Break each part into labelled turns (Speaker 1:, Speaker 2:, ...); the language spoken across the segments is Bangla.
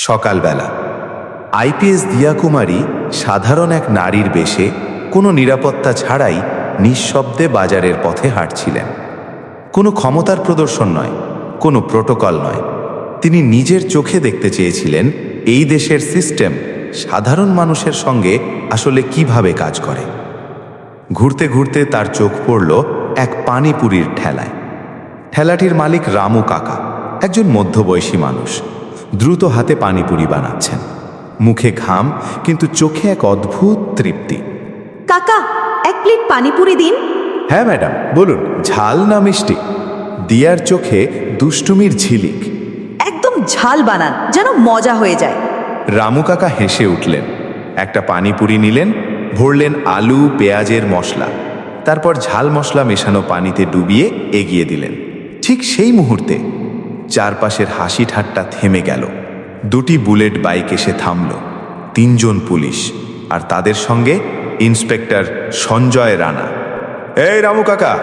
Speaker 1: সকালবেলা আইপিএস দিয়া কুমারী সাধারণ এক নারীর বেশে কোনো নিরাপত্তা ছাড়াই নিঃশব্দে বাজারের পথে হাঁটছিলেন। কোনো ক্ষমতার প্রদর্শন নয়, কোনো প্রোটোকল নয়। তিনি নিজের চোখে দেখতে চেয়েছিলেন এই দেশের সিস্টেম সাধারণ মানুষের সঙ্গে আসলে কিভাবে কাজ করে। ঘুরতে ঘুরতে তার চোখ পড়ল এক পানিপুরির ঠেলায়। ঠেলাটির মালিক রামু কাকা, একজন মধ্যবয়সী মানুষ, দ্রুত হাতে পানিপুরি বানাচ্ছেন। মুখে ঘাম, কিন্তু চোখে এক অদ্ভুত তৃপ্তি।
Speaker 2: কাকা, এক প্লেট পানিপুরি দিন।
Speaker 1: হ্যাঁ ম্যাডাম, বলুন, ঝাল না মিষ্টি? দিয়ার চোখে দুষ্টুমির ঝিলিক।
Speaker 2: একদম ঝাল বানান, যেন মজা হয়ে যায়।
Speaker 1: রামু কাকা হেসে উঠলেন, একটা পানিপুরি নিলেন, ভরলেন আলু পেঁয়াজের মশলা, তারপর ঝাল মশলা মেশানো পানিতে ডুবিয়ে এগিয়ে দিলেন। ঠিক সেই মুহূর্তে চারপাশের হাসি ঠাট্টা থেমে গেল। দুটি বুলেট বাইক এসে থামল। তিনজন পুলিশ, আর তাদের সঙ্গে ইন্সপেক্টর সঞ্জয় রানা। এই রামু কাকা,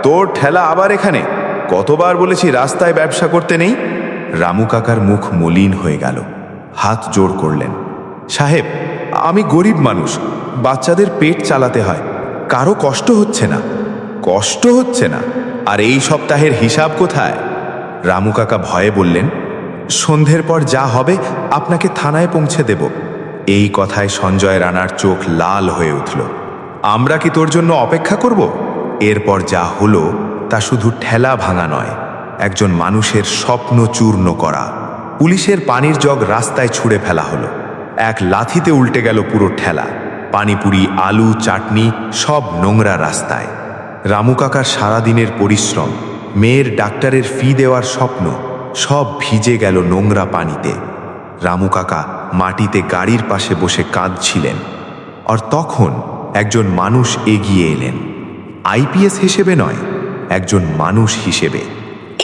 Speaker 1: তোর ঠেলা আবার এখানে? কতবার বলেছি রাস্তায় ব্যবসা করতে নেই? রামু কাকার মুখ মলিন হয়ে গেল, হাত জোড় করলেন। সাহেব, আমি গরিব মানুষ, বাচ্চাদের পেট চালাতে হয়, কারো কষ্ট হচ্ছে না। কষ্ট হচ্ছে না? আর এই সপ্তাহের হিসাব কোথায়? রামু কাকা ভয়ে বললেন, সন্ধ্যের পর যা হবে আপনাকে থানায় পৌঁছে দেব। এই কথায় সঞ্জয় রানার চোখ লাল হয়ে উঠল। আমরা কি তোর জন্য অপেক্ষা করব? এরপর যা হলো তা শুধু ঠেলা ভাঙা নয়, একজন মানুষের স্বপ্ন চূর্ণ করা। পুলিশের পানির জগ রাস্তায় ছুঁড়ে ফেলা হলো। এক লাথিতে উল্টে গেল পুরো ঠেলা। পানিপুরি, আলু, চাটনি সব নোংরা রাস্তায়। রামু কাকার সারাদিনের পরিশ্রম, মেয়ের ডাক্তারের ফি দেওয়ার স্বপ্ন, সব ভিজে গেল নোংরা পানিতে। রামু কাকা মাটিতে গাড়ির পাশে বসে কাঁদছিলেন। আর তখন একজন মানুষ এগিয়ে এলেন, আইপিএস হিসেবে নয়, একজন মানুষ হিসেবে।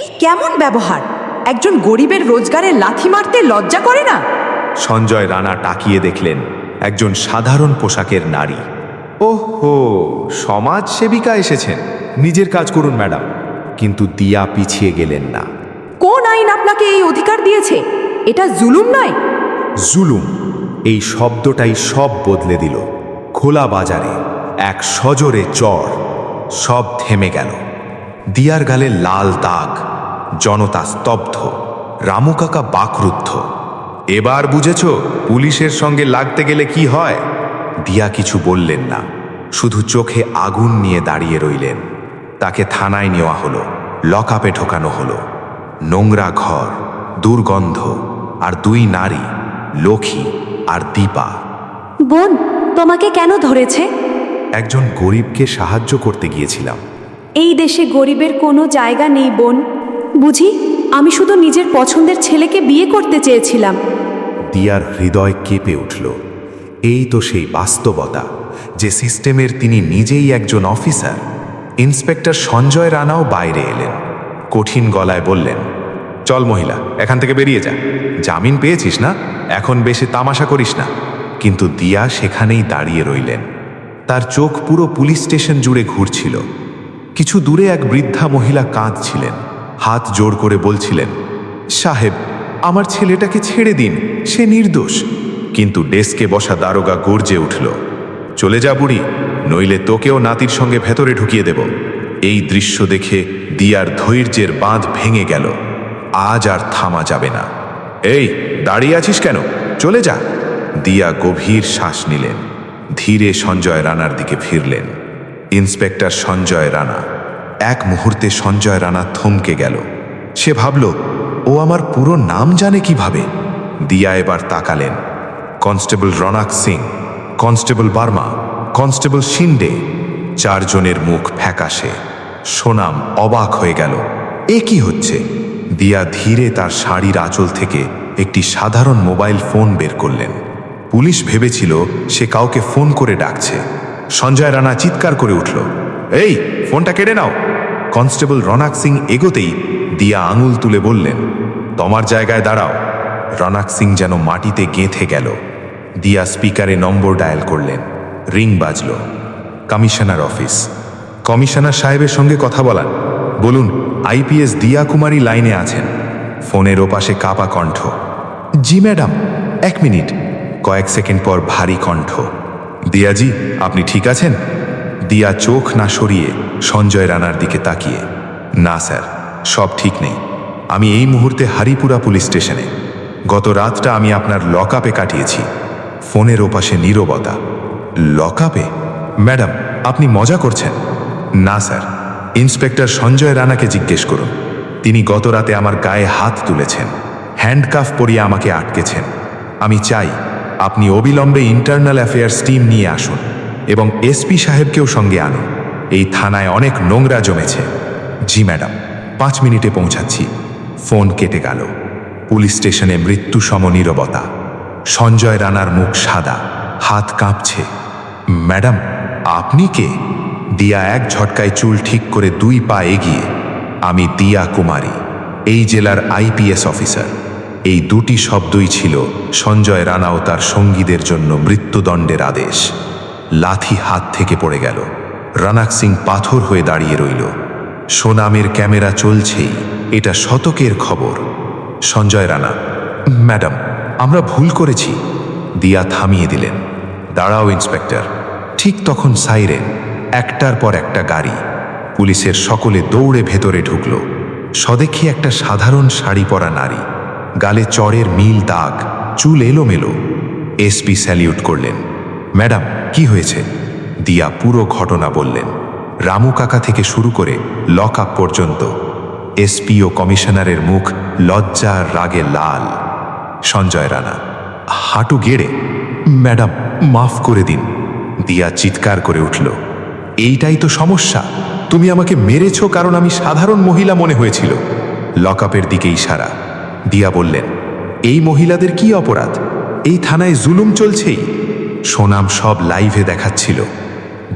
Speaker 2: এই কেমন ব্যবহার? একজন গরিবের রোজগারে লাথি মারতে লজ্জা করে না?
Speaker 1: সঞ্জয় রানা তাকিয়ে দেখলেন একজন সাধারণ পোশাকের নারী। ওহো, সমাজ সেবিকা এসেছেন, নিজের কাজ করুন ম্যাডাম। কিন্তু দিয়া পিছিয়ে গেলেন না।
Speaker 2: কোন আইন আপনাকে এই অধিকার দিয়েছে? এটা জুলুম নয়?
Speaker 1: জুলুম, এই শব্দটাই সব বদলে দিল। খোলা বাজারে এক সজোরে চড়, সব থেমে গেল। দিয়ার গালে লাল দাগ, জনতা স্তব্ধ, রামু কাকা বাকরুদ্ধ। এবার বুঝেছ পুলিশের সঙ্গে লাগতে গেলে কি হয়? দিয়া কিছু বললেন না, শুধু চোখে আগুন নিয়ে দাঁড়িয়ে রইলেন। তাকে থানায় নেওয়া হলো, লকআপে ঢোকানো হলো। নোংরা ঘর, দুর্গন্ধ, আর দুই নারী, লক্ষ্মী আর দীপা।
Speaker 2: বোন, তোমাকে কেন ধরেছে?
Speaker 1: একজন গরিবকে সাহায্য করতে গিয়েছিলাম।
Speaker 2: এই দেশে গরিবের কোনো জায়গা নেই বোন। বুঝি, আমি শুধু নিজের পছন্দের ছেলেকে বিয়ে করতে চেয়েছিলাম।
Speaker 1: দিয়ার হৃদয় কেঁপে উঠল। এই তো সেই বাস্তবতা, যে সিস্টেমের তিনি নিজেই একজন অফিসার। ইন্সপেক্টর সঞ্জয় রানাও বাইরে এলেন, কঠিন গলায় বললেন, চল মহিলা, এখান থেকে বেরিয়ে যা। জামিন পেয়েছিস না, এখন বেশি তামাশা করিস না। কিন্তু দিয়া সেখানেই দাঁড়িয়ে রইলেন। তার চোখ পুরো পুলিশ স্টেশন জুড়ে ঘুরছিল। কিছু দূরে এক বৃদ্ধা মহিলা কাঁদছিলেন, হাত জোড় করে বলছিলেন, সাহেব, আমার ছেলেটাকে ছেড়ে দিন, সে নির্দোষ। কিন্তু ডেস্কে বসা দারোগা গর্জে উঠল, চলে যা বুড়ি, নইলে তোকেও নাতির সঙ্গে ভেতরে ঢুকিয়ে দেব। এই দৃশ্য দেখে দিয়ার ধৈর্যের বাঁধ ভেঙে গেল। আজ আর থামা যাবে না। এই, দাঁড়িয়ে আছিস কেন? চলে যা। দিয়া গভীর শ্বাস নিলেন, ধীরে সঞ্জয় রানার দিকে ফিরলেন। ইন্সপেক্টর সঞ্জয় রানা। এক মুহূর্তে সঞ্জয় রানা থমকে গেল। সে ভাবল, ও আমার পুরো নাম জানে কিভাবে? দিয়া এবার তাকালেন। Constable Ronak Singh, constable Verma, constable Shinde. চারজনের মুখ ফ্যাকাশে। সোনাম অবাক হয়ে গেল, এ কি হচ্ছে? দিয়া ধীরে তার শাড়ির আঁচল থেকে একটি সাধারণ মোবাইল ফোন বের করলেন। পুলিশ ভেবেছিল সে কাউকে ফোন করে ডাকছে। সঞ্জয় রানা চিৎকার করে উঠল, এই, ফোনটা কেড়ে নাও। কনস্টেবল রনাক সিং এগোতেই দিয়া আঙুল তুলে বললেন, তোমার জায়গায় দাঁড়াও। রনাক সিং যেন মাটিতে গেঁথে গেল। দিয়া স্পিকারে নম্বর ডায়াল করলেন। রিং বাজল। Commissioner office. কমিশনার সাহেবের সঙ্গে কথা বলান। বলুন, আইপিএস দিয়া কুমারী লাইনে আছেন। ফোনের ওপাশে কাপা কণ্ঠ, জি ম্যাডাম। 1 মিনিট। কয়েক সেকেন্ড পর ভারী কণ্ঠ, দিয়াজি আপনি ঠিক আছেন? দিয়া চোখ না সরিয়ে সঞ্জয় রানার দিকে তাকিয়ে, না স্যার, সব ঠিক নেই। আমি এই মুহূর্তে হারিপুরা পুলিশ স্টেশনে। গত রাতটা আমি আপনার লকআপে কাটিয়েছি। ফোনের ওপাশে নীরবতা। লকআপে? ম্যাডাম, আপনি মজা করছেন? না স্যার, ইন্সপেক্টর সঞ্জয় রানাকে জিজ্ঞেস করুন। তিনি গত রাতে আমার গায়ে হাত তুলেছেন, হ্যান্ডকাফ পরিয়ে আমাকে আটকেছেন। আমি চাই আপনি অবিলম্বে ইন্টারনাল অ্যাফেয়ার্স টিম নিয়ে আসুন এবং এসপি সাহেবকেও সঙ্গে আনুন। এই থানায় অনেক নোংরা জমেছে। জি ম্যাডাম, 5 মিনিটে পৌঁছাচ্ছি। ফোন কেটে গেল। পুলিশ স্টেশনে মৃত্যুসম নীরবতা। সঞ্জয় রানার মুখ সাদা, হাত কাঁপছে। ম্যাডাম, আপনি কে? দিয়া এক ঝটকায় চুল ঠিক করে 2 পা এগিয়ে, আমি দিয়া কুমারী, এই জেলার আইপিএস অফিসার। এই দুটি শব্দই ছিল সঞ্জয় রানা ও তার সঙ্গীদের জন্য মৃত্যুদণ্ডের আদেশ। লাথি হাত থেকে পড়ে গেল। রানাক সিং পাথর হয়ে দাঁড়িয়ে রইল। সোনামের ক্যামেরা চলছেই, এটা শতকের খবর। সঞ্জয় রানা, ম্যাডাম, আমরা ভুল করেছি। দিয়া থামিয়ে দিলেন। দাঁড়াও ইন্সপেক্টর। ঠিক তখন সাইরেন, একটার পর একটা গাড়ি। পুলিশের সকলে দৌড়ে ভেতরে ঢুকল। স্বদেখী একটা সাধারণ শাড়ি পরা নারী, গালে চড়ের মিল দাগ, চুল এলোমেলো। এসপি স্যালিউট করলেন। ম্যাডাম, কি হয়েছে? দিয়া পুরো ঘটনা বললেন, রামু কাকা থেকে শুরু করে লকআপ পর্যন্ত। এসপি ও কমিশনারের মুখ লজ্জা আর রাগে লাল। সঞ্জয় রানা হাঁটু গেড়ে, ম্যাডাম মাফ করে দিন। দিয়া চিৎকার করে উঠল, এইটাই তো সমস্যা। তুমি আমাকে মেরেছ কারণ আমি সাধারণ মহিলা মনে হয়েছিল। লকআপের দিকে ইশারা। দিয়া বললেন, এই মহিলাদের কি অপরাধ? এই থানায় জুলুম চলছেই। সোনাম সব লাইভে দেখাচ্ছিল।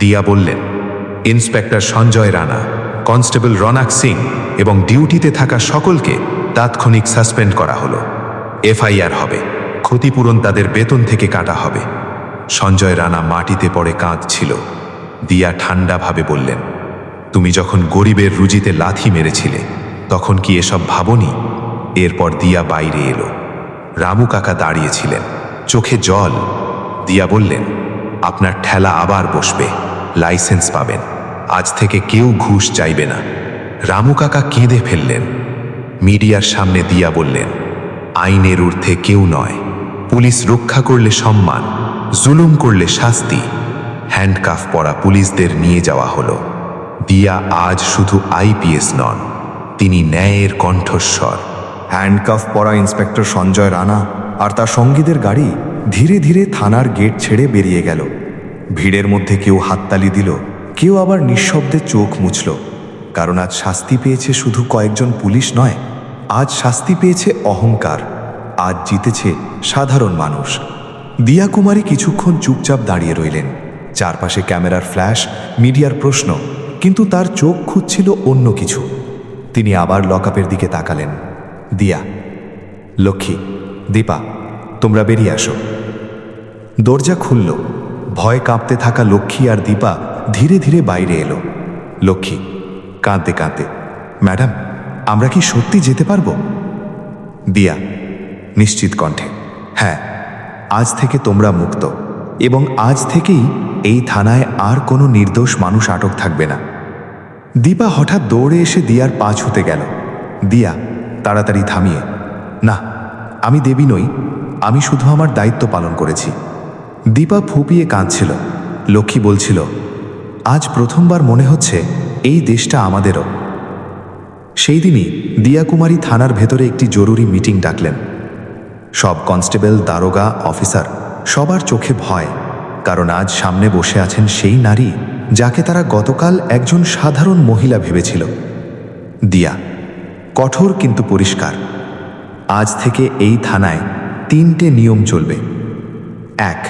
Speaker 1: দিয়া বললেন, ইন্সপেক্টর সঞ্জয় রানা, কনস্টেবল রনাক সিং এবং ডিউটিতে থাকা সকলকে তাৎক্ষণিক সাসপেন্ড করা হলো। এফআইআর হবে, ক্ষতিপূরণ তাদের বেতন থেকে কাটা হবে। সঞ্জয় রানা মাটিতে পড়ে কাঁদছিল। দিয়া ঠান্ডাভাবে বললেন, তুমি যখন গরিবের রুজিতে লাথি মেরেছিলে তখন কি এসব ভাবনি? এরপর দিয়া বাইরে এলো। রামু কাকা দাঁড়িয়েছিলেন, চোখে জল। দিয়া বললেন, আপনার ঠেলা আবার বসবে, লাইসেন্স পাবেন। আজ থেকে কেউ ঘুষ চাইবে না। রামু কাকা কেঁদে ফেললেন। মিডিয়ার সামনে দিয়া বললেন, আইনের ঊর্ধ্বে কেউ নয়। পুলিশ রক্ষা করলে সম্মান, জুলুম করলে শাস্তি। হ্যান্ডকাফ পরা পুলিশদের নিয়ে যাওয়া হলো। দিয়া আজ শুধু আইপিএস নন, তিনি ন্যায়ের কণ্ঠস্বর।
Speaker 3: হ্যান্ডকাফ পরা ইন্সপেক্টর সঞ্জয় রানা আর তার সঙ্গীদের গাড়ি ধীরে ধীরে থানার গেট ছেড়ে বেরিয়ে গেল। ভিড়ের মধ্যে কেউ হাততালি দিল, কেউ আবার নিঃশব্দে চোখ মুছল। কারণ আজ শাস্তি পেয়েছে শুধু কয়েকজন পুলিশ নয়, আজ শাস্তি পেয়েছে অহংকার। আজ জিতেছে সাধারণ মানুষ। দিয়া কুমারী কিছুক্ষণ চুপচাপ দাঁড়িয়ে রইলেন। চারপাশে ক্যামেরার ফ্ল্যাশ, মিডিয়ার প্রশ্ন, কিন্তু তার চোখ খুঁজছিল অন্য কিছু। তিনি আবার লকআপের দিকে তাকালেন। দিয়া, লক্ষ্মী, দীপা, তোমরা বেরিয়ে আসো। দরজা খুলল। ভয় কাঁপতে থাকা লক্ষ্মী আর দীপা ধীরে ধীরে বাইরে এলো। লক্ষ্মী কাঁদতে কাঁদতে, ম্যাডাম, আমরা কি সত্যি যেতে পারবো? দিয়া নিশ্চিত কণ্ঠে, হ্যাঁ, আজ থেকে তোমরা মুক্ত এবং আজ থেকেই এই থানায় আর কোনো নির্দোষ মানুষ আটক থাকবে না। দীপা হঠাৎ দৌড়ে এসে দিয়ার পা ছুঁতে গেল। দিয়া তাড়াতাড়ি থামিয়ে, না, আমি দেবী নই, আমি শুধু আমার দায়িত্ব পালন করেছি। দীপা ফুপিয়ে কাঁদছিল। লক্ষ্মী বলছিল, আজ প্রথমবার মনে হচ্ছে এই দেশটা আমাদেরও। সেই দিনই দিয়া কুমারী থানার ভেতরে একটি জরুরি মিটিং ডাকলেন। সব কনস্টেবল, দারোগা, অফিসার সবার চোখে ভয়, কারণ আজ সামনে বসে আছেন সেই নারী যাকে তারা গতকাল একজন সাধারণ মহিলা ভেবেছিল। দিয়া কঠোর কিন্তু পরিষ্কার। আজ থেকে এই থানায় 3টে নিয়ম চলবে। 1,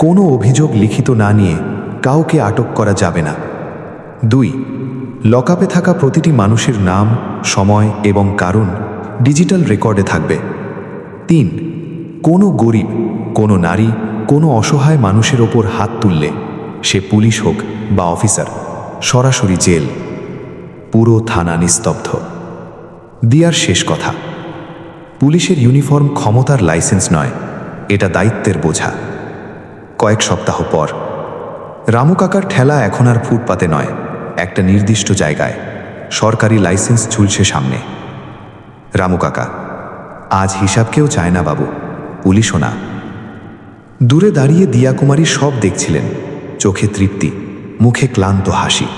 Speaker 3: কোনো অভিযোগ লিখিত না নিয়ে কাউকে আটক করা যাবে না। 2, লকআপে থাকা প্রতিটি মানুষের নাম, সময় এবং কারণ ডিজিটাল রেকর্ডে থাকবে। 3, কোনো গরিব, কোনো নারী, কোনো অসহায় মানুষের ওপর হাত তুললে, সে পুলিশ হোক বা অফিসার, সরাসরি জেল। পুরো থানা নিস্তব্ধ। দিয়ার শেষ কথা, পুলিশের ইউনিফর্ম ক্ষমতার লাইসেন্স নয়, এটা দায়িত্বের বোঝা। কয়েক সপ্তাহ পর রামু কাকার ঠেলা এখন আর ফুটপাতে নয়, একটা নির্দিষ্ট জায়গায়, সরকারি লাইসেন্স ঝুলছে সামনে। রামু কাকা, আজ হিসাব কেউ চায় না বাবু, পুলিশও না। দূরে দাঁড়িয়ে দিয়া কুমারী সব দেখছিলেন, চোখে তৃপ্তি, মুখে ক্লান্ত হাসি।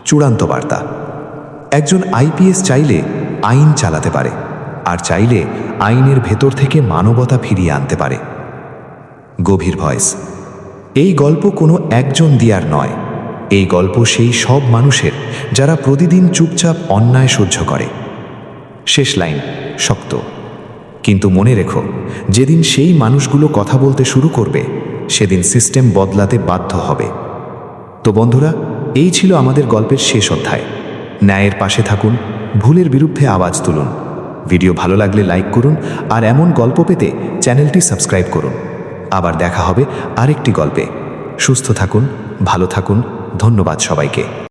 Speaker 3: চূড়ান্ত বার্তা, একজন আইপিএস চাইলে আইন চালাতে পারে, আর চাইলে আইনের ভেতর থেকে মানবতা ফিরিয়ে আনতে পারে। গভীর ভয়েস, এই গল্প কোনো একজন দিয়ার নয়, এই গল্প সেই সব মানুষের যারা প্রতিদিন চুপচাপ অন্যায় সহ্য করে। শেষ লাইন শক্ত, কিন্তু মনে রেখো, যেদিন সেই মানুষগুলো কথা বলতে শুরু করবে, সেদিন সিস্টেম বদলাতে বাধ্য হবে। তো বন্ধুরা, এই ছিল আমাদের গল্পের শেষ অধ্যায়। ন্যায়ের পাশে থাকুন, ভুলের বিরুদ্ধে আওয়াজ তুলুন। ভিডিও ভালো লাগলে লাইক করুন, আর এমন গল্প পেতে চ্যানেলটি সাবস্ক্রাইব করুন। আবার দেখা হবে আরেকটি গল্পে। সুস্থ থাকুন, ভালো থাকুন, ধন্যবাদ সবাইকে।